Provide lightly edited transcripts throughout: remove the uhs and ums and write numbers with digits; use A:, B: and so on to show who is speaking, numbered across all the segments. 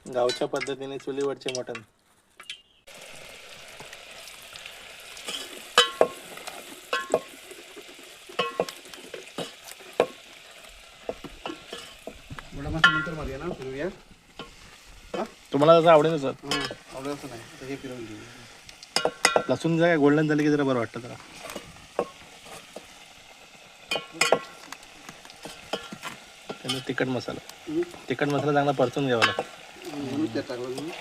A: गावच्या पद्धतीने चुलीवरचे मटण.
B: मोठा मसाला नंतर मारूया ना, फिरूया.
A: तुम्हाला जसं आवडेल सर.
B: आवडत नाही तर हे फिरवून घेऊ.
A: लसूण जरा गोल्डन झालं की जरा बरं वाटतं जरा. त्यानंतर तिखट मसाला चांगला परतून घ्यावा लागतो.
B: म्हणून त्यात टाकलं मी.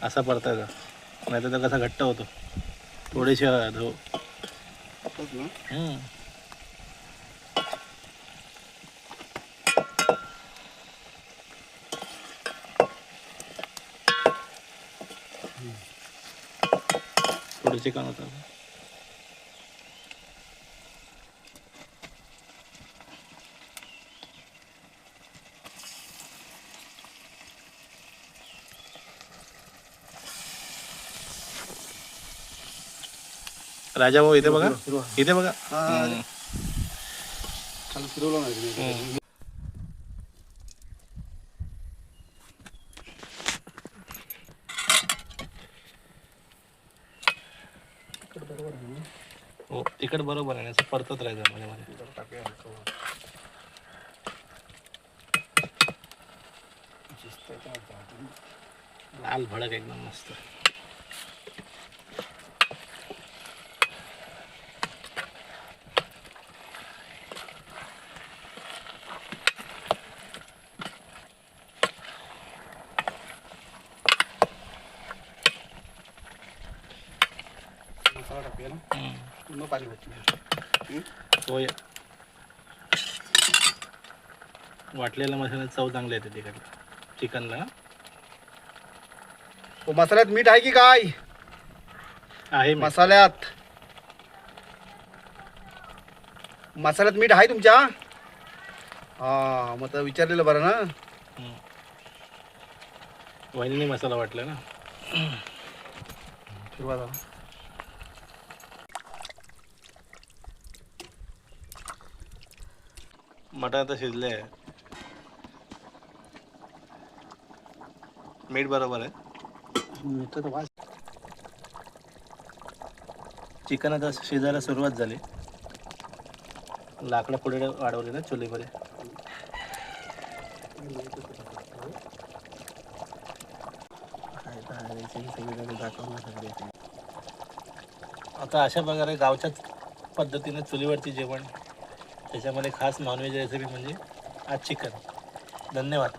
A: असा परतायचा, नाही तर कसा घट्ट होतो. थोडीशी हळद हो.
B: असंच ना.
A: थोडं चिकन होतं. राजा भाऊ इथे बघा, इथे बघा.
B: खाली फिरवलं नाही.
A: हो तिखट बरोबर आहे, असं परतत राहायचं मध्ये मध्ये. लाल भडक एकदम मस्त.
B: मसाला टाकूया ना, मग पाणी घातलं.
A: होय, वाटलेल्या मसाल्यात चव चांगली येते तिकडे चिकनला.
B: मसाल्यात मीठ आहे की काय?
A: आहे
B: मसाल्यात मीठ आहे तुमच्या? हा, मग तर विचारलेलं बरं ना.
A: वहिनीने मसाला वाटला ना.
B: सुरुवात झाला.
A: मटण आता शिजले आहे. मीठ बरोबर आहे. चिकन आता शिजायला सुरुवात झाली. लाकडं पुढे वाढवले ना चुलीमध्ये. आता अशा प्रकारे गावच्या पद्धतीने चुलीवरती जेवण, त्याच्यामध्ये खास नॉनव्हेज रेसिपी म्हणजे आज चिकन. धन्यवाद.